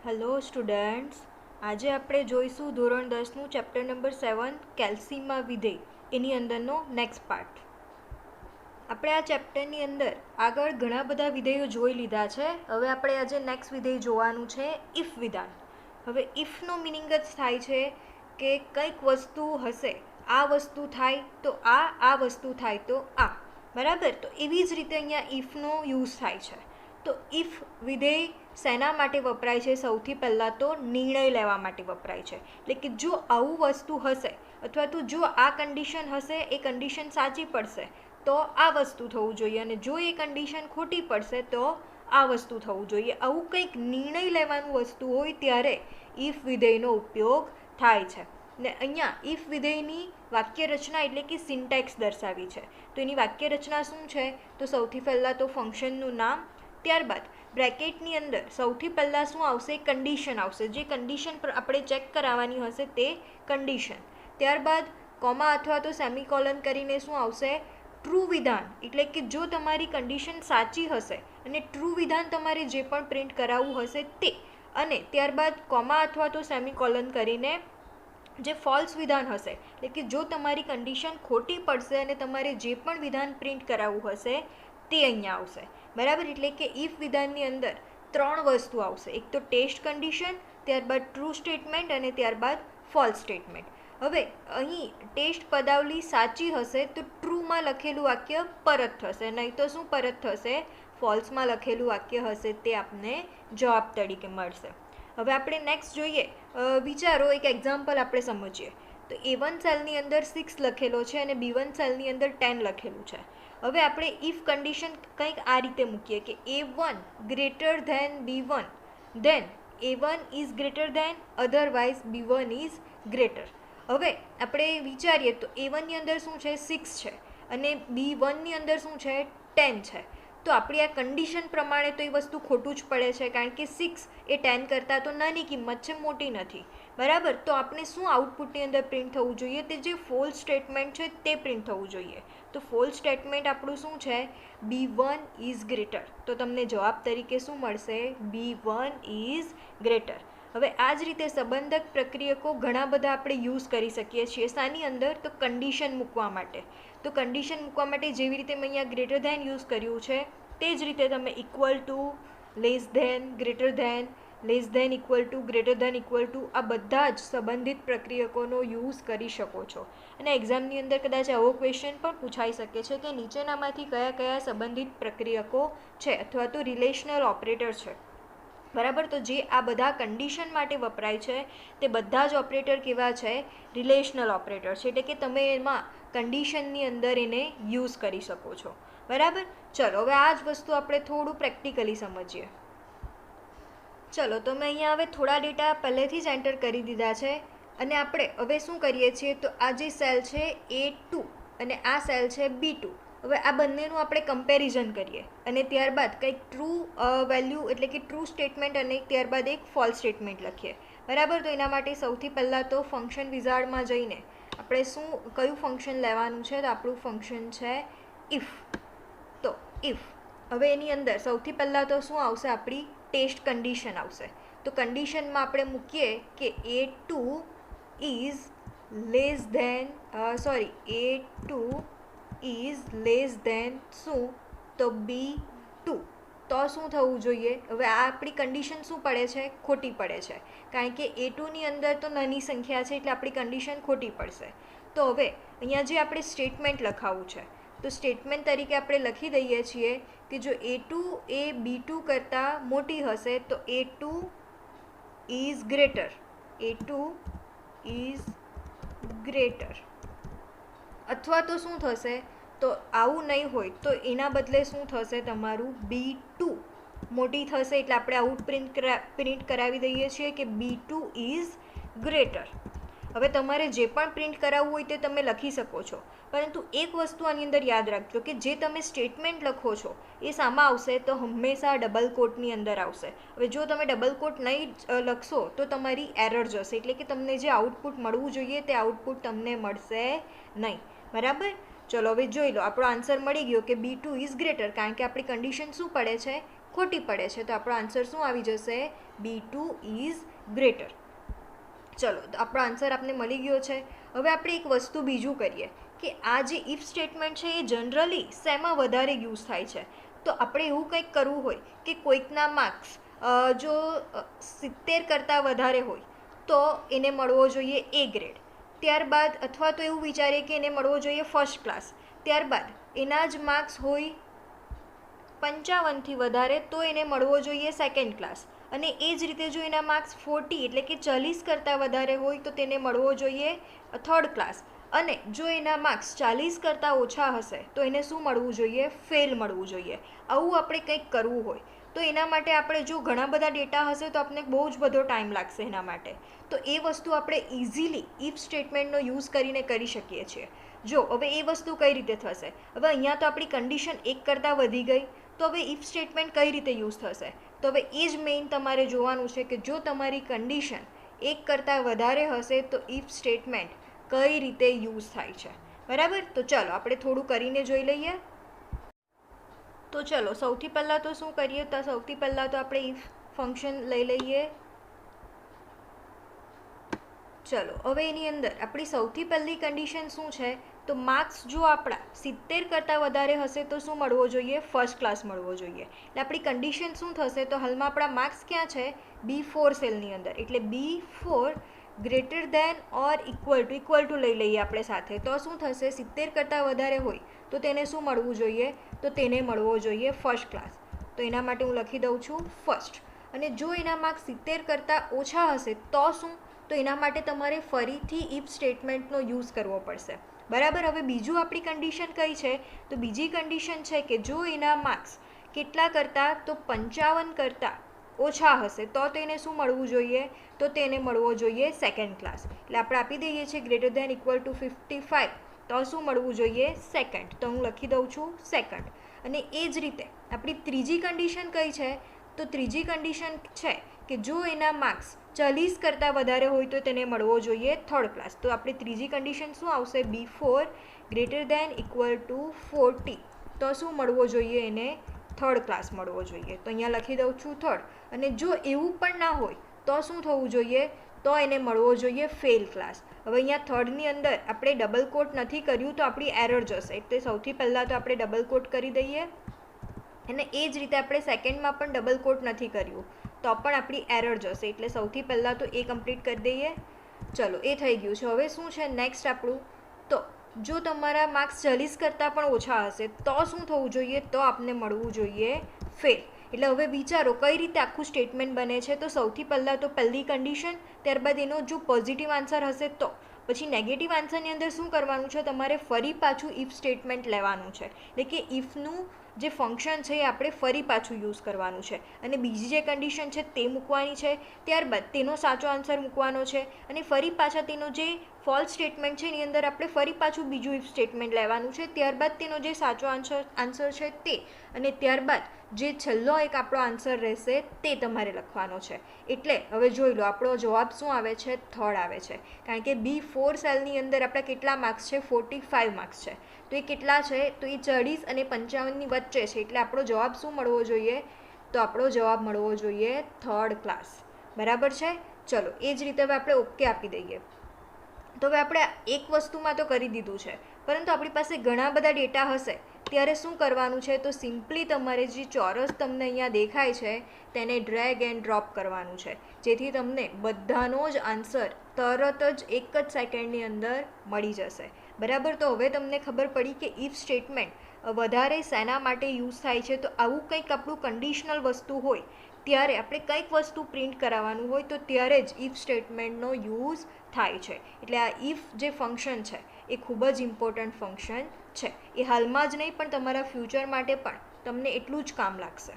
Hello students, આજે આપણે જોઈશું ધોરણ 10નું ચેપ્ટર નંબર 7 કેલ્સીમાં વિધેય એની અંદરનો નેક્સ્ટ પાર્ટ. આપણે આ ચેપ્ટરની અંદર આગળ ઘણા બધા વિધેયો જોઈ લીધા છે. હવે આપણે આજે નેક્સ્ટ વિધેય જોવાનું છે ઇફ વિધાન. હવે ઇફનો મિનિંગ જ થાય છે કે કંઈક વસ્તુ હશે, આ વસ્તુ થાય તો આ વસ્તુ થાય તો આ, બરાબર. તો એવી જ રીતે અહીંયા ઇફનો યુઝ થાય છે. તો ઇફ વિધેય શેના માટે વપરાય છે? સૌથી પહેલાં તો નિર્ણય લેવા માટે વપરાય છે. એટલે કે જો આવું વસ્તુ હશે અથવા તો જો આ કન્ડિશન હશે, એ કન્ડિશન સાચી પડશે તો આ વસ્તુ થવું જોઈએ, અને જો એ કન્ડિશન ખોટી પડશે તો આ વસ્તુ થવું જોઈએ. આવું કંઈક નિર્ણય લેવાનું વસ્તુ હોય ત્યારે ઇફ વિધેયનો ઉપયોગ થાય છે. ને અહીંયા ઇફ વિધેયની વાક્ય રચના એટલે કે સિન્ટેક્સ દર્શાવી છે. તો એની વાક્ય રચના શું છે? તો સૌથી પહેલાં તો ફંક્શનનું નામ, ત્યારબાદ બ્રેકેટની અંદર સૌથી પહેલાં શું આવશે? કન્ડિશન આવશે. જે કન્ડિશન પર આપણે ચેક કરાવવાની હશે તે કન્ડિશન. ત્યારબાદ કોમા અથવા તો સેમિકોલન કરીને શું આવશે? ટ્રુ વિધાન. એટલે કે જો તમારી કન્ડિશન સાચી હશે અને ટ્રુ વિધાન તમારે જે પણ પ્રિન્ટ કરાવવું હશે તે, અને ત્યારબાદ કોમા અથવા તો સેમિકોલન કરીને જે ફોલ્સ વિધાન હશે, એટલે કે જો તમારી કન્ડિશન ખોટી પડશે અને તમારે જે પણ વિધાન પ્રિન્ટ કરાવવું હશે તે અહીંયા આવશે, બરાબર. એટલે કે ઇફ વિધાનની અંદર ત્રણ વસ્તુ આવશે. એક તો ટેસ્ટ કન્ડિશન, ત્યારબાદ ટ્રુ સ્ટેટમેન્ટ અને ત્યારબાદ ફોલ્સ સ્ટેટમેન્ટ. હવે અહીં ટેસ્ટ પદાવલી સાચી હશે તો ટ્રુમાં લખેલું વાક્ય પરત થશે, નહીં તો શું પરત થશે? ફોલ્સમાં લખેલું વાક્ય હશે તે આપને જવાબ તરીકે મળશે. હવે આપણે નેક્સ્ટ જોઈએ. વિચારો, એક એક્ઝામ્પલ આપણે સમજીએ. તો A1 સેલની અંદર 6 લખેલો છે અને B1 સેલની અંદર 10 લખેલું છે. હવે આપણે ઇફ કન્ડિશન કંઈક આ રીતે મૂકીએ કે A1 greater than B1, then A1 is greater than, otherwise B1 is greater. હવે આપણે વિચારીએ તો A1ની અંદર શું છે? 6 છે અને B1ની અંદર શું છે? 10 છે. તો આપણી આ કન્ડિશન પ્રમાણે તો એ વસ્તુ ખોટું જ પડે છે, કારણ કે 6 એ 10 કરતાં તો નાની કિંમત છે, મોટી નથી, બરાબર. તો આપણે શું આઉટપુટની અંદર પ્રિન્ટ થવું જોઈએ? તે જે ફોલ્સ સ્ટેટમેન્ટ છે તે પ્રિન્ટ થવું જોઈએ. તો ફોલ્સ સ્ટેટમેન્ટ આપણું શું છે? B1 is greater. તો તમને જવાબ તરીકે શું મળશે? B1 is greater. હવે આ જ રીતે સંબંધક પ્રક્રિયકો ઘણા બધા આપણે યુઝ કરી શકીએ છીએ. શાની અંદર? તો કન્ડિશન મૂકવા માટે. તો કન્ડિશન મૂકવા માટે જેવી રીતે મેં અહીંયા ગ્રેટર ધેન યુઝ કર્યું છે તે જ રીતે તમે equal to, less than, greater than, less than equal to, greater than equal to, આ બધા જ સંબંધિત પ્રક્રિયકોનો યુઝ કરી શકો છો. અને એક્ઝામની અંદર કદાચ આવો ક્વેશ્ચન પણ પૂછાઈ શકે છે કે નીચેનામાંથી કયા કયા સંબંધિત પ્રક્રિયકો છે અથવા તો રિલેશનલ ઓપરેટર છે, બરાબર. તો જે આ બધા કન્ડિશન માટે વપરાય છે તે બધા જ ઓપરેટર કેવા છે? રિલેશનલ ઓપરેટર છે. એટલે કે તમે એમાં કન્ડિશનની અંદર એને યુઝ કરી શકો છો, બરાબર. ચલો હવે આ જ વસ્તુ આપણે થોડું પ્રેક્ટિકલી સમજીએ. ચલો તો મેં અહીંયા હવે થોડા ડેટા પહેલેથી જ એન્ટર કરી દીધા છે અને આપણે હવે શું કરીએ છીએ? તો આ જે સેલ છે A2 અને આ સેલ છે B2. હવે આ બંનેનું આપણે કમ્પેરિઝન કરીએ અને ત્યારબાદ કંઈક ટ્રુ વેલ્યુ એટલે કે ટ્રુ સ્ટેટમેન્ટ અને ત્યારબાદ એક ફોલ્સ સ્ટેટમેન્ટ લખીએ, બરાબર. તો એના માટે સૌથી પહેલાં તો ફંક્શન વિઝાર્ડમાં જઈને આપણે કયું ફંક્શન લેવાનું છે? તો આપણું ફંક્શન છે ઇફ. તો ઇફ, હવે એની અંદર સૌથી પહેલાં તો શું આવશે? આપણી ટેસ્ટ કન્ડિશન આવશે. તો કન્ડિશનમાં આપણે મૂકીએ કે A2 is less than, A2 is less than શું? તો B2. તો શું થવું જોઈએ? હવે આ આપણી કન્ડિશન શું પડે છે? ખોટી પડે છે, કારણ કે A2ની અંદર તો નાની સંખ્યા છે એટલે આપણી કન્ડિશન ખોટી પડશે. તો હવે અહીંયા જે આપણે સ્ટેટમેન્ટ લખાવવું છે, તો સ્ટેટમેન્ટ તરીકે આપણે લખી દઈએ છીએ કે જો A2 એ B2 કરતાં મોટી હશે તો A2 is greater, A2 is greater. અથવા તો શું થશે? તો આવું નહીં હોય તો એના બદલે શું થશે? તમારું B2 મોટી થશે એટલે આપણે આવું પ્રિન્ટ કરાવી દઈએ છીએ કે B2 ઇઝ ગ્રેટર. હવે તમારે જે પણ પ્રિન્ટ કરાવવું હોય તે તમે લખી શકો છો, પરંતુ એક વસ્તુ આની અંદર યાદ રાખજો કે જે તમે સ્ટેટમેન્ટ લખો છો એ શામાં આવશે? તો હંમેશા ડબલ કોટની અંદર આવશે. હવે જો તમે ડબલ કોટ નહીં લખશો તો તમારી એરર જશે, એટલે કે તમને જે આઉટપુટ મળવું જોઈએ તે આઉટપુટ તમને મળશે નહીં, બરાબર. ચલો હવે જોઈ લો, આપણો આન્સર મળી ગયો કે B2 ઇઝ ગ્રેટર, કારણ કે આપણી કન્ડિશન શું પડે છે? ખોટી પડે છે, તો આપણો આન્સર શું આવી જશે? B2 is greater. ચલો, તો આપણો આન્સર આપને મળી ગયો છે. હવે આપણે એક વસ્તુ બીજું કરીએ કે આ જે ઇફ સ્ટેટમેન્ટ છે એ જનરલી શેમાં વધારે યુઝ થાય છે? તો આપણે એવું કંઈક કરવું હોય કે કોઈકના માર્ક્સ જો 70 કરતાં વધારે હોય તો એને મળવો જોઈએ A ગ્રેડ. ત્યારબાદ અથવા તો એવું વિચારીએ કે એને મળવો જોઈએ ફર્સ્ટ ક્લાસ. ત્યારબાદ એના જ માર્ક્સ હોય 55થી વધારે તો એને મળવો જોઈએ સેકન્ડ ક્લાસ. અને એ જ રીતે જો એના માર્ક્સ 40 એટલે કે 40 કરતાં વધારે હોય તો તેને મળવો જોઈએ થર્ડ ક્લાસ. અને જો એના માર્ક્સ 40 કરતાં ઓછા હશે તો એને શું મળવું જોઈએ? ફેલ મળવું જોઈએ. આવું આપણે કંઈક કરવું હોય તો એના માટે આપણે જો ઘણા બધા ડેટા હશે તો આપણને બહુ જ બધો ટાઈમ લાગશે એના માટે. તો એ વસ્તુ આપણે ઇઝીલી ઇફ સ્ટેટમેન્ટનો યુઝ કરીને કરી શકીએ છીએ. જો હવે એ વસ્તુ કઈ રીતે થશે? હવે અહીંયા તો આપણી કન્ડિશન 1 કરતાં વધી ગઈ, તો હવે ઇફ સ્ટેટમેન્ટ કઈ રીતે યુઝ થશે? તો હવે એ જ મેઇન તમારે જોવાનું છે કે જો તમારી કન્ડિશન 1 કરતાં વધારે હશે તો ઇફ સ્ટેટમેન્ટ કઈ રીતે યુઝ થાય છે. બરાબર? તો ચલો આપણે થોડું કરીને જોઈ લઈએ. તો ચલો, સૌથી પહેલાં તો શું કરીએ? તો સૌથી પહેલાં તો આપણે ઇફ ફંક્શન લઈ લઈએ. ચલો, હવે એની અંદર આપણી સૌથી પહેલી કન્ડિશન શું છે? તો માર્ક્સ જો આપણા 70 કરતાં વધારે હશે તો શું મળવો જોઈએ? ફર્સ્ટ ક્લાસ મળવો જોઈએ. એટલે આપણી કન્ડિશન શું થશે? તો હાલમાં આપણા માર્ક્સ ક્યાં છે? B4 સેલની અંદર. એટલે B4 greater than or equal to લઈ લઈએ આપણે સાથે. તો શું થશે? 70 કરતાં વધારે હોય તો તેને શું મળવું જોઈએ? તો તેને મળવો જોઈએ ફર્સ્ટ ક્લાસ. તો એના માટે હું લખી દઉં છું ફર્સ્ટ. અને જો એના માર્ક્સ 70 કરતાં ઓછા હશે તો શું? તો એના માટે તમારે ફરીથી ઇફ સ્ટેટમેન્ટનો યુઝ કરવો પડશે. બરાબર? હવે બીજું આપણી કન્ડિશન કઈ છે? તો બીજી કન્ડિશન છે કે જો એના માર્ક્સ કેટલા કરતાં? તો 55 કરતાં ઓછા હશે તો તેને શું મળવું જોઈએ? તો તેને મળવો જોઈએ સેકન્ડ ક્લાસ. એટલે આપણે આપી દઈએ છીએ ગ્રેટર દેન ઇક્વલ ટુ 55, તો શું મળવું જોઈએ? સેકન્ડ. તો હું લખી દઉં છું સેકન્ડ. અને એ જ રીતે આપણી ત્રીજી કન્ડિશન કઈ છે? તો ત્રીજી કન્ડિશન છે કે જો એના માર્ક્સ 40 કરતાં વધારે હોય તો તેને મળવો જોઈએ થર્ડ ક્લાસ. તો આપણી ત્રીજી કન્ડિશન શું આવશે? B4 greater than equal to 40, તો શું મળવો જોઈએ? એને થર્ડ ક્લાસ મળવો જોઈએ. તો અહીંયા લખી દઉં છું થર્ડ. અને જો એવું પણ ના હોય તો શું થવું જોઈએ? તો એને મળવો જોઈએ ફેલ ક્લાસ. હવે અહીંયા થર્ડની અંદર આપણે ડબલ કોટ નથી કર્યું તો આપણી એરર જશે. એટલે સૌથી પહેલાં તો આપણે ડબલ કોટ કરી દઈએ. અને એ જ રીતે આપણે સેકન્ડમાં પણ ડબલ કોટ નથી કર્યું તો પણ આપણી એરર જશે. એટલે સૌથી પહેલાં તો એ કમ્પ્લીટ કરી દઈએ. ચલો, એ થઈ ગયું છે. હવે શું છે નેક્સ્ટ આપણું? તો જો તમારા માર્ક્સ 40 કરતાં પણ ઓછા હશે તો શું થવું જોઈએ? તો આપને મળવું જોઈએ ફેલ. એટલે હવે વિચારો કઈ રીતે આખું સ્ટેટમેન્ટ બને છે. તો સૌથી પહેલાં તો પહેલી કન્ડિશન, ત્યારબાદ એનો જો પોઝિટિવ આન્સર હશે તો પછી નેગેટિવ આન્સરની અંદર શું કરવાનું છે? તમારે ફરી પાછું ઇફ સ્ટેટમેન્ટ લેવાનું છે. એટલે કે ઇફનું જે ફંક્શન છે એ આપણે ફરી પાછું યુઝ કરવાનું છે. અને બીજી જે કન્ડિશન છે તે મૂકવાની છે. ત્યારબાદ તેનો સાચો આન્સર મૂકવાનો છે. અને ફરી પાછા તેનો જે ફોલ્સ સ્ટેટમેન્ટ છે એની અંદર આપણે ફરી પાછું બીજું ઇફ સ્ટેટમેન્ટ લેવાનું છે. ત્યારબાદ તેનો જે સાચો આન્સર છે તે, અને ત્યારબાદ જે છેલ્લો એક આપણો આન્સર રહેશે તે તમારે લખવાનો છે. એટલે હવે જોઈ લો આપણો જવાબ શું આવે છે? થર્ડ આવે છે. કારણ કે B4 સેલની અંદર આપણા કેટલા માર્ક્સ છે? 45 માર્ક્સ છે. તો એ કેટલા છે? તો એ 40 અને 55ની વચ્ચે છે. એટલે આપણો જવાબ શું મળવો જોઈએ? તો આપણો જવાબ મળવો જોઈએ થર્ડ ક્લાસ. બરાબર છે? ચલો, એ જ રીતે હવે આપણે ઓકે આપી દઈએ. તો હવે આપણે એક વસ્તુમાં તો કરી દીધું છે, પરંતુ આપણી પાસે ઘણા બધા ડેટા હશે ત્યારે શું કરવાનું છે? તો સિમ્પલી તમારે જે ચોરસ તમને અહીંયા દેખાય છે તેને ડ્રેગ એન્ડ ડ્રોપ કરવાનું છે, જેથી તમને બધાનો જ આન્સર તરત જ એક જ સેકન્ડની અંદર મળી જશે. બરાબર? તો હવે તમને ખબર પડી કે ઇફ સ્ટેટમેન્ટ વધારે શેના માટે યુઝ થાય છે. તો આવું કંઈક આપણું કન્ડિશનલ વસ્તુ હોય ત્યારે આપણે કંઈક વસ્તુ પ્રિન્ટ કરાવવાનું હોય તો ત્યારે જ ઇફ સ્ટેટમેન્ટનો યુઝ થાય છે. એટલે આ ઇફ જે ફંક્શન છે એ ખૂબ જ ઇમ્પોર્ટન્ટ ફંક્શન છે. એ હાલમાં જ નહીં પણ તમારા ફ્યુચર માટે પણ તમને એટલું જ કામ લાગશે.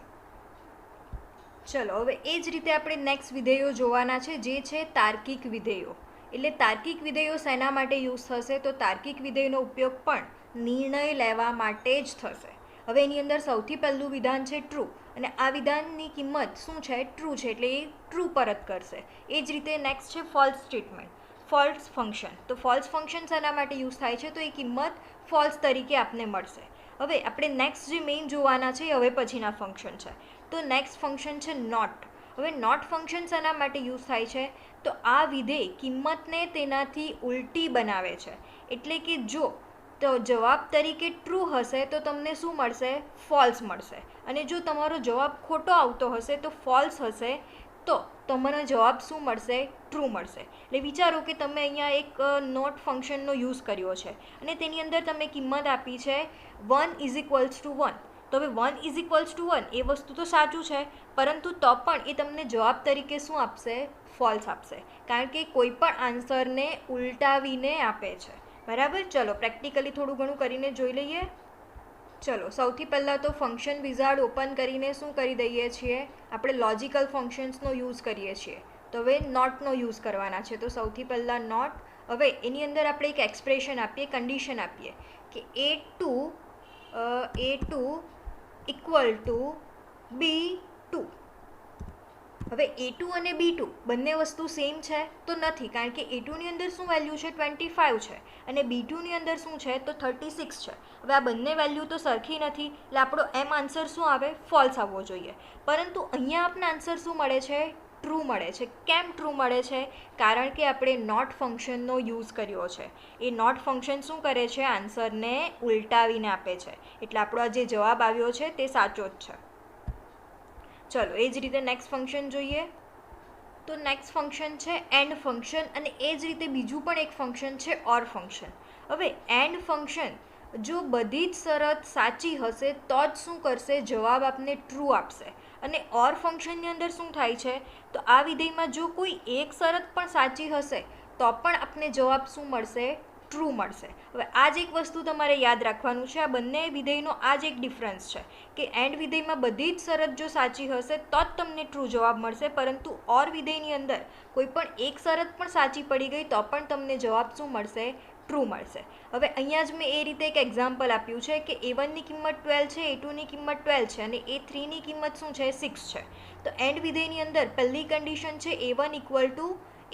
ચલો, હવે એ જ રીતે આપણે નેક્સ્ટ વિધેયો જોવાના છે, જે છે તાર્કિક વિધેયો. એટલે તાર્કિક વિધેયો શેના માટે યુઝ થશે? તો તાર્કિક વિધેયનો ઉપયોગ પણ નિર્ણય લેવા માટે જ થશે. હવે એની અંદર સૌથી પહેલું વિધાન છે ટ્રુ, અને આ વિધાનની કિંમત શું છે? ટ્રુ છે. એટલે એ ટ્રુ પરત કરશે. એ જ રીતે નેક્સ્ટ છે ફોલ્સ સ્ટેટમેન્ટ, ફોલ્સ ફંક્શન. તો ફોલ્સ ફંક્શન શેના માટે યુઝ થાય છે? તો એ કિંમત ફોલ્સ તરીકે આપને મળશે. હવે આપણે નેક્સ્ટ જે મેઇન જોવાના છે હવે પછીના ફંક્શન છે. તો નેક્સ્ટ ફંક્શન છે નોટ. હવે નોટ ફંક્શન શેના માટે યુઝ થાય છે? તો આ વિધેય કિંમતને તેનાથી ઉલટી બનાવે છે. એટલે કે જો તો જવાબ તરીકે ટ્રુ હશે તો તમને શું મળશે? ફોલ્સ મળશે. અને જો તમારો જવાબ ખોટો આવતો હશે તો ફોલ્સ હશે તો તમને જવાબ શું મળશે? ટ્રુ મળશે. એટલે વિચારો કે તમે અહીંયા એક નોટ ફંક્શનનો યુઝ કર્યો છે અને તેની અંદર તમે કિંમત આપી છે 1 = 1. તો હવે 1 = 1 એ વસ્તુ તો સાચું છે, પરંતુ તો પણ એ તમને જવાબ તરીકે શું આપશે? ફોલ્સ આપશે, કારણ કે કોઈ પણ આન્સરને ઉલટાવીને આપે છે. બરાબર. ચલો પ્રેક્ટિકલી થોડું ઘણું કરીને જોઈ લઈએ. ચલો સૌથી પહેલાં તો ફંક્શન વિઝાર્ડ ઓપન કરીને શું કરી દઈએ છીએ? આપણે લોજિકલ ફંક્શન્સનો યુઝ કરીએ છીએ. તો હવે નોટનો યુઝ કરવાના છે. તો સૌથી પહેલાં નોટ. હવે એની અંદર આપણે એક એક્સપ્રેશન આપીએ, કન્ડિશન આપીએ કે A2 = B2. હવે A2 અને B2 બંને વસ્તુ સેમ છે? તો નથી, કારણ કે A2ની અંદર શું વેલ્યુ છે? 25 છે અને B2ની અંદર શું છે? તો 36 છે. હવે આ બંને વેલ્યુ તો સરખી નથી, એટલે આપણો એમ આન્સર શું આવે? ફોલ્સ આવવો જોઈએ. પરંતુ અહીંયા આપણને આન્સર શું મળે છે? ટ્રુ મળે છે. કેમ ટ્રુ મળે છે? કારણ કે આપણે નોટ ફંક્શનનો યુઝ કર્યો છે. એ નોટ ફંક્શન શું કરે છે? આન્સરને ઉલટાવીને આપે છે. એટલે આપણો આ જે જવાબ આવ્યો છે તે સાચો જ છે. ચલો એ જ રીતે નેક્સ્ટ ફંક્શન જોઈએ. તો નેક્સ્ટ ફંક્શન છે એન્ડ ફંક્શન, અને એ જ રીતે બીજું પણ એક ફંક્શન છે ઓર ફંક્શન. હવે એન્ડ ફંક્શન જો બધી જ શરત સાચી હશે તો જ શું કરશે? જવાબ આપને ટ્રુ આપશે. અને ઓર ફંક્શનની અંદર શું થાય છે? તો આ વિધેયમાં જો કોઈ એક શરત પણ સાચી હશે તો પણ આપને જવાબ શું મળશે? ટ્રુ મળશે. હવે આ જ એક વસ્તુ તમારે યાદ રાખવાનું છે. આ બંને વિધેયનો આ જ એક ડિફરન્સ છે કે એન્ડ વિધેયમાં બધી જ શરત જો સાચી હશે તો જ તમને ટ્રુ જવાબ મળશે, પરંતુ ઓર વિધેયની અંદર કોઈ પણ એક શરત પણ સાચી પડી ગઈ તો પણ તમને જવાબ શું મળશે? ટ્રુ મળશે. હવે અહીંયા જ મેં એ રીતે એક એક્ઝામ્પલ આપ્યું છે કે A1ની કિંમત 12 છે, A2ની કિંમત 12 છે અને A3ની કિંમત શું છે? 6 છે. તો એન્ડ વિધેયની અંદર પહેલી કન્ડિશન છે A1 =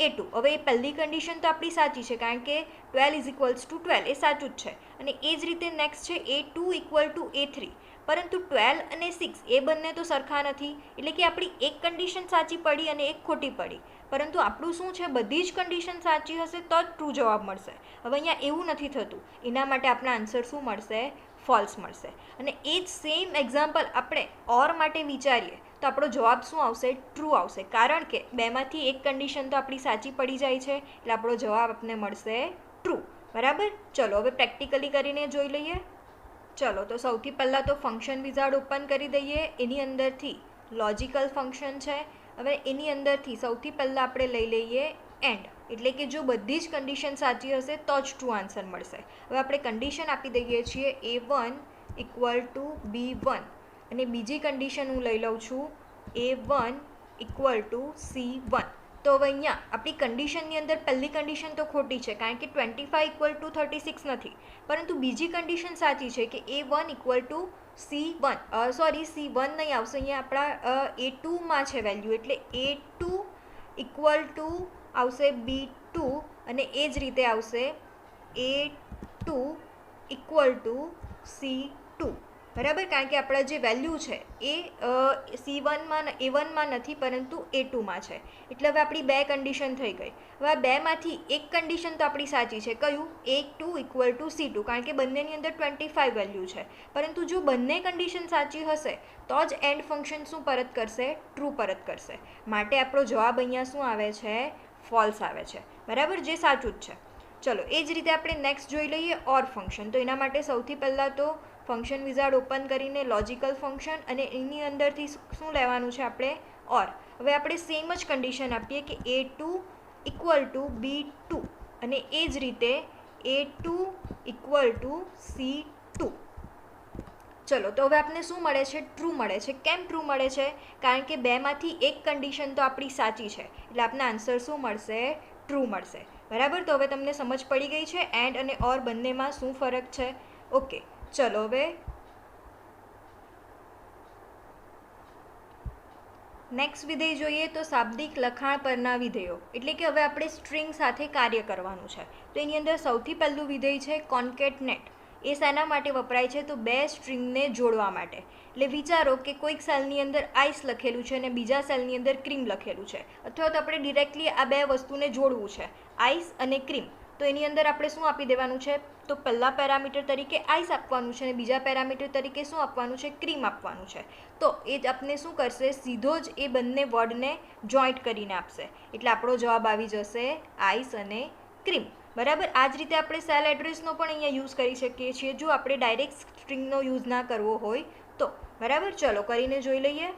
A2. હવે એ પહેલી કન્ડિશન તો આપણી સાચી છે, કારણ કે 12 = 12 એ સાચું જ છે. અને એ જ રીતે નેક્સ્ટ છે A2 = A3. પરંતુ 12 અને 6 એ બંને તો સરખા નથી, એટલે કે આપણી એક કન્ડિશન સાચી પડી અને એક ખોટી પડી. પરંતુ આપણું શું છે? બધી જ કન્ડિશન સાચી હશે તો જ ટ્રુ જવાબ મળશે. હવે અહીંયા એવું નથી થતું. એના માટે આપણા આન્સર શું મળશે? ફોલ્સ મળશે. અને એ જ સેમ એક્ઝામ્પલ આપણે ઓર માટે વિચારીએ તો આપણો જવાબ શું આવશે? ટ્રુ આવશે, કારણ કે બેમાંથી એક કન્ડિશન તો આપણી સાચી પડી જાય છે, એટલે આપણો જવાબ આપણને મળશે ટ્રુ. બરાબર. ચલો હવે પ્રેક્ટિકલી કરીને જોઈ લઈએ. ચલો તો સૌથી પહેલાં તો ફંક્શન વિઝાર્ડ ઓપન કરી દઈએ. એની અંદરથી લોજિકલ ફંક્શન છે. હવે એની અંદરથી સૌથી પહેલાં આપણે લઈ લઈએ એન્ડ, એટલે કે જો બધી જ કન્ડિશન સાચી હશે તો જ ટ્રુ આન્સર મળશે. હવે આપણે કન્ડિશન આપી દઈએ છીએ A1 = B1 અને બીજી કન્ડિશન હું લઈ લઉં છું A1 = C1. તો હવે અહીંયા આપણી કન્ડિશનની અંદર પહેલી કન્ડિશન તો ખોટી છે, કારણ કે 25 = 36 નથી, પરંતુ બીજી કન્ડિશન સાચી છે કે A1 = C1. C1 નહીં આવશે, અહીંયા આપણા A2માં છે વેલ્યુ, એટલે A2 = આવશે B2 અને એ જ રીતે આવશે A2 = C2. બરાબર. કારણ કે આપણા જે વેલ્યુ છે એ A1માં નથી, પરંતુ A2માં છે. એટલે હવે આપણી બે કન્ડિશન થઈ ગઈ. હવે આ બેમાંથી એક કન્ડિશન તો આપણી સાચી છે. કયું? A2 = C2, કારણ કે બંનેની અંદર 25 વેલ્યુ છે. પરંતુ જો બંને કન્ડિશન સાચી હશે તો જ એન્ડ ફંક્શન શું પરત કરશે? ટ્રુ પરત કરશે. માટે આપણો જવાબ અહીંયા શું આવે છે? ફોલ્સ આવે છે. બરાબર, જે સાચું જ છે. ચલો એ જ રીતે આપણે નેક્સ્ટ જોઈ લઈએ ઓર ફંક્શન. તો એના માટે સૌથી પહેલાં તો ફંક્શન વિઝાર્ડ ઓપન કરીને લોજિકલ ફંક્શન, અને એની અંદરથી શું લેવાનું છે આપણે? ઓર. હવે આપણે સેમ જ કન્ડિશન આપીએ કે A2 = B2 અને એ જ રીતે A2 = C2. ચલો તો હવે આપણને શું મળે છે? ટ્રુ મળે છે. કેમ ટ્રુ મળે છે? કારણ કે બેમાંથી એક કન્ડિશન તો આપણી સાચી છે, એટલે આપણને આન્સર શું મળશે? ટ્રુ મળશે. બરાબર. તો હવે તમને સમજ પડી ગઈ છે એન્ડ અને ઓર બંનેમાં શું ફરક છે? ઓકે. ચલો હવે નેક્સ્ટ વિધેય જોઈએ. તો શાબ્દિક લખાણ પરના વિધેયો, એટલે કે હવે આપણે સ્ટ્રિંગ સાથે કાર્ય કરવાનું છે. તો એની અંદર સૌથી પહેલું વિધેય છે કોન્કેટનેટ. એ શાના માટે વપરાય છે? તો બે સ્ટ્રિંગને જોડવા માટે. એટલે વિચારો કે કોઈક સેલની અંદર આઈસ લખેલું છે અને બીજા સેલની અંદર ક્રીમ લખેલું છે, અથવા તો આપણે ડિરેક્ટલી આ બે વસ્તુને જોડવું છે, આઈસ અને ક્રીમ. તો એની અંદર આપણે શું આપી દેવાનું છે? તો પહેલા પેરામીટર તરીકે આઈસ આપવાનું છે અને બીજા પેરામીટર તરીકે શું આપવાનું છે? ક્રીમ આપવાનું છે. તો એ જ આપણે શું કરશે? સીધો જ એ બંને વર્ડને જોઈન્ટ કરીને આપશે. એટલે આપણો જવાબ આવી જશે આઈસ અને ક્રીમ. બરાબર. આ જ રીતે આપણે સેલ એડ્રેસનો પણ અહીંયા યુઝ કરી શકીએ છીએ, જો આપણે ડાયરેક્ટ સ્ટ્રિંગનો યુઝ ના કરવો હોય તો. બરાબર. ચલો કરીને જોઈ લઈએ.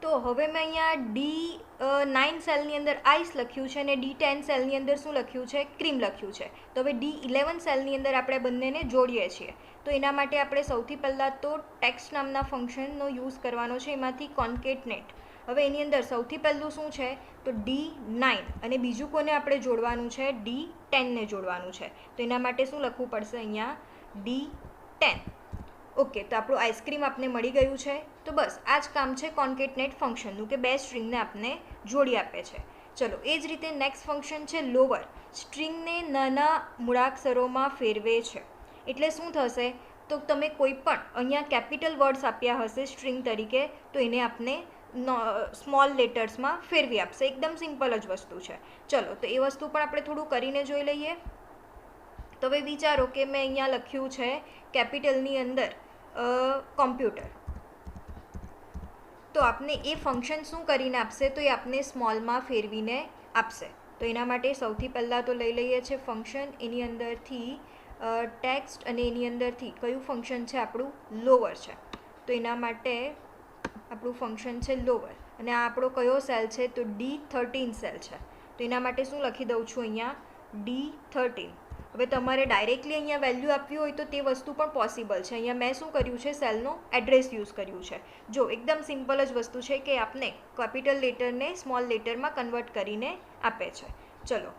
તો હવે મેં અહીંયા D9 સેલની અંદર આઈસ લખ્યું છે અને D10 સેલની અંદર શું લખ્યું છે? ક્રીમ લખ્યું છે. તો હવે D11 સેલની અંદર આપણે બંનેને જોડીએ છીએ. તો એના માટે આપણે સૌથી પહેલાં તો ટેક્સ્ટ નામના ફંક્શનનો યુઝ કરવાનો છે, એમાંથી કોન્કેટનેટ. હવે એની અંદર સૌથી પહેલું શું છે? તો D9 અને બીજું કોને આપણે જોડવાનું છે? D10ને જોડવાનું છે. તો એના માટે શું લખવું પડશે? અહીંયા D10. ઓકે, તો આપણું આઈસ્ક્રીમ આપને મળી ગયું છે. તો બસ આ જ કામ છે કોન્કેટનેટ ફંક્શનનું, કે બે સ્ટ્રિંગને આપને જોડી આપે છે. ચલો, એ જ રીતે નેક્સ્ટ ફંક્શન છે લોવર. સ્ટ્રિંગને નાના મૂળાક્ષરોમાં ફેરવે છે. એટલે શું થશે? તો તમે કોઈ પણ અહીંયા કેપિટલ વર્ડ્સ આપ્યા હશે સ્ટ્રિંગ તરીકે, તો એને આપને સ્મોલ લેટર્સમાં ફેરવી આપશે. એકદમ સિમ્પલ જ વસ્તુ છે. ચલો, તો એ વસ્તુ પણ આપણે થોડું કરીને જોઈ લઈએ. તો હવે વિચારો કે મેં અહીંયા લખ્યું છે કેપિટલની અંદર કોમ્પ્યુટર. તો આપને એ ફંક્શન શું કરીને આપશે? તો એ આપને સ્મોલમાં ફેરવીને આપશે. તો એના માટે સૌથી પહેલાં તો લઈ લઈએ છે ફંક્શન. એની અંદરથી ટેક્સ્ટ અને એની અંદરથી કયું ફંક્શન છે? આપણું લોવર છે. તો એના માટે આપણું ફંક્શન છે લોવર અને આ આપણો કયો સેલ છે? તો D13 સેલ છે. તો એના માટે શું લખી દઉં છું? અહીંયા D13. હવે તમારે ડાયરેક્ટલી અહીંયા વેલ્યુ આપવી હોય તો તે વસ્તુ પણ પોસિબલ છે. અહીંયા મેં શું કર્યું છે? સેલનો એડ્રેસ યુઝ કર્યું છે. જો એકદમ સિમ્પલ જ વસ્તુ છે કે આપને કેપિટલ લેટરને સ્મોલ લેટરમાં કન્વર્ટ કરીને આપે છે. ચલો,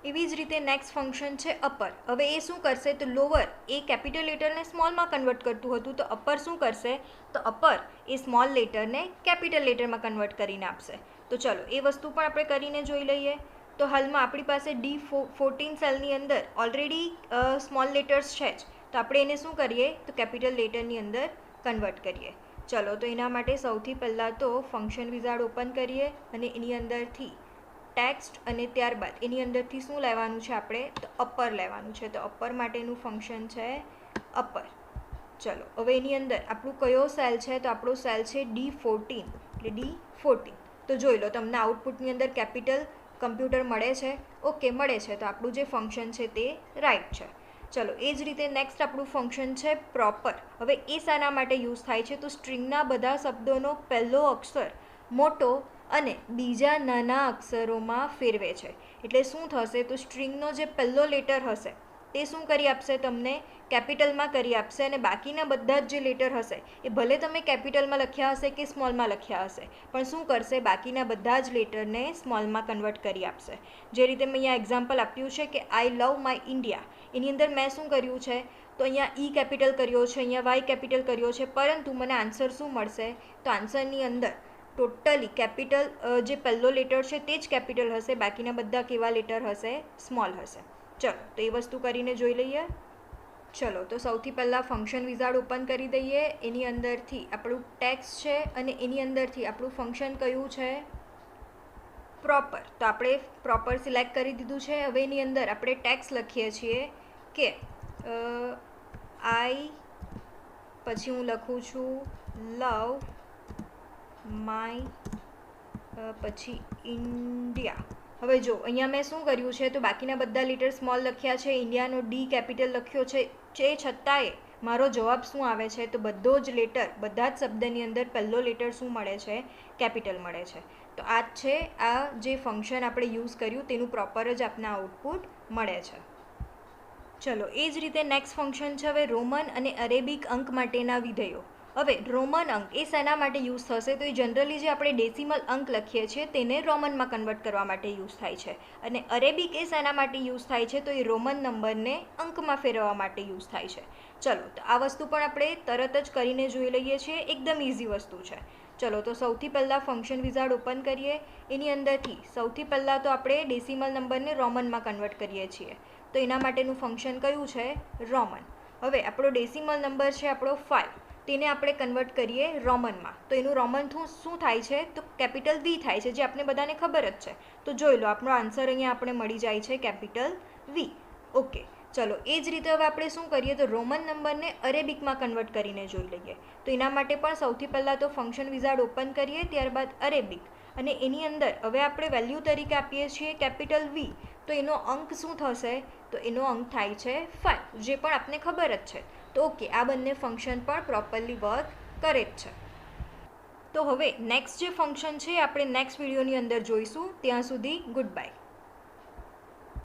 એવી જ રીતે નેક્સ્ટ ફંક્શન છે અપર. હવે એ શું કરશે? તો લોવર એ કેપિટલ લેટરને સ્મોલમાં કન્વર્ટ કરતું હતું, તો અપર શું કરશે? તો અપર એ સ્મોલ લેટરને કેપિટલ લેટરમાં કન્વર્ટ કરીને આપશે. તો ચલો, એ વસ્તુ પણ આપણે કરીને જોઈ લઈએ. તો હાલમાં આપણી પાસે D14 સેલની અંદર ઓલરેડી સ્મોલ લેટર્સ છે જ, તો આપણે એને શું કરીએ? તો કેપિટલ લેટરની અંદર કન્વર્ટ કરીએ. ચલો, તો એના માટે સૌથી પહેલાં તો ફંક્શન વિઝાર્ડ ઓપન કરીએ અને એની અંદરથી ટેક્સ્ટ અને ત્યારબાદ એની અંદરથી શું લેવાનું છે? આપણે તો અપર લેવાનું છે. તો અપર માટેનું ફંક્શન છે અપર. ચલો, હવે એની અંદર આપણું કયો સેલ છે? તો આપણો સેલ છે D14. એટલે D14. તો જોઈ લો, તમને આઉટપુટની અંદર કેપિટલ કમ્પ્યુટર મળે છે. ઓકે, મળે છે. તો આપણું જે ફંક્શન છે તે રાઈટ છે. ચલો, એ જ રીતે નેક્સ્ટ આપણું ફંક્શન છે પ્રોપર. હવે એ શાના માટે યુઝ થાય છે? તો સ્ટ્રિંગના બધા શબ્દોનો પહેલો અક્ષર મોટો અને બીજા નાના અક્ષરોમાં ફેરવે છે. એટલે શું થશે? તો સ્ટ્રિંગનો જે પહેલો લેટર હશે તે શું કરી આપશે? તમને કેપિટલમાં કરી આપશે અને બાકીના બધા જ જે લેટર હશે એ ભલે તમે કેપિટલમાં લખ્યા હશે કે સ્મોલમાં લખ્યા હશે, પણ શું કરશે? બાકીના બધા જ લેટરને સ્મોલમાં કન્વર્ટ કરી આપશે. જે રીતે મેં અહીંયા એક્ઝામ્પલ આપ્યું છે કે આઈ લવ માય ઇન્ડિયા, એની અંદર મેં શું કર્યું છે? તો અહીંયા ઈ કેપિટલ કર્યો છે, અહીંયા વાય કેપિટલ કર્યો છે, પરંતુ મને આન્સર શું મળશે? તો આન્સરની અંદર ટોટલી કેપિટલ જે પહેલો લેટર છે તે જ કેપિટલ હશે, બાકીના બધા કેવા લેટર હશે? સ્મોલ હશે. ચલો, તો એ વસ્તુ કરીને જોઈ લઈએ. ચલો, તો સૌથી પહેલાં ફંક્શન વિઝાર્ડ ઓપન કરી દઈએ. એની અંદરથી આપણું ટેક્સ્ટ છે અને એની અંદરથી આપણું ફંક્શન કયું છે? પ્રોપર. તો આપણે પ્રોપર સિલેક્ટ કરી દીધું છે. હવે એની અંદર આપણે ટેક્સ્ટ લખીએ છીએ કે આઈ, પછી હું લખું છું લવ માય, પછી ઇન્ડિયા. હવે જો અહીંયા મેં શું કર્યું છે? તો બાકીના બધા લેટર સ્મોલ લખ્યા છે, ઇન્ડિયાનો ડી કેપિટલ લખ્યો છે, તે છતાંય મારો જવાબ શું આવે છે? તો બધો જ લેટર, બધા જ શબ્દની અંદર પહેલો લેટર શું મળે છે? કેપિટલ મળે છે. તો આ જ છે આ જે ફંક્શન આપણે યુઝ કર્યું તેનું પ્રોપર જ આપને આઉટપુટ મળે છે. ચલો, એ જ રીતે નેક્સ્ટ ફંક્શન છે હવે રોમન અને અરેબિક અંક માટેના વિધેયો. હવે રોમન અંક એ શેના માટે યુઝ થશે? તો એ જનરલી જે આપણે ડેસિમલ અંક લખીએ છીએ તેને રોમનમાં કન્વર્ટ કરવા માટે યુઝ થાય છે. અને અરેબિક એ શેના માટે યુઝ થાય છે? તો એ રોમન નંબરને અંકમાં ફેરવવા માટે યુઝ થાય છે. ચલો, તો આ વસ્તુ પણ આપણે તરત જ કરીને જોઈ લઈએ છીએ. એકદમ ઇઝી વસ્તુ છે. ચલો, તો સૌથી પહેલાં ફંક્શન વિઝાર્ડ ઓપન કરીએ. એની અંદરથી સૌથી પહેલાં તો આપણે ડેસિમલ નંબરને રોમનમાં કન્વર્ટ કરીએ છીએ. તો એના માટેનું ફંક્શન કયું છે? રોમન. હવે આપણો ડેસિમલ નંબર છે આપણો 5, તેને આપણે કન્વર્ટ કરીએ રોમનમાં. તો એનું રોમન શું થાય છે? તો કેપિટલ વી થાય છે, જે આપણે બધાને ખબર જ છે. તો જોઈ લો, આપણો આન્સર અહીંયા આપણે મળી જાય છે કેપિટલ વી. ઓકે, ચલો એ જ રીતે હવે આપણે શું કરીએ તો રોમન નંબરને અરેબિકમાં કન્વર્ટ કરીને જોઈ લઈએ. તો એના માટે પણ સૌથી પહેલાં તો ફંક્શન વિઝાર્ડ ઓપન કરીએ, ત્યારબાદ અરેબિક, અને એની અંદર હવે આપણે વેલ્યુ તરીકે આપીએ છીએ કેપિટલ વી. તો એનો અંક શું થશે? તો એનો અંક થાય છે 5, જે પણ આપને ખબર જ છે. તો ઓકે, આ બંને ફંક્શન પણ પ્રોપરલી વર્ક કરે જ છે. તો હવે નેક્સ્ટ જે ફંક્શન છે આપણે નેક્સ્ટ વિડીયોની અંદર જોઈશું. ત્યાં સુધી ગુડ બાય.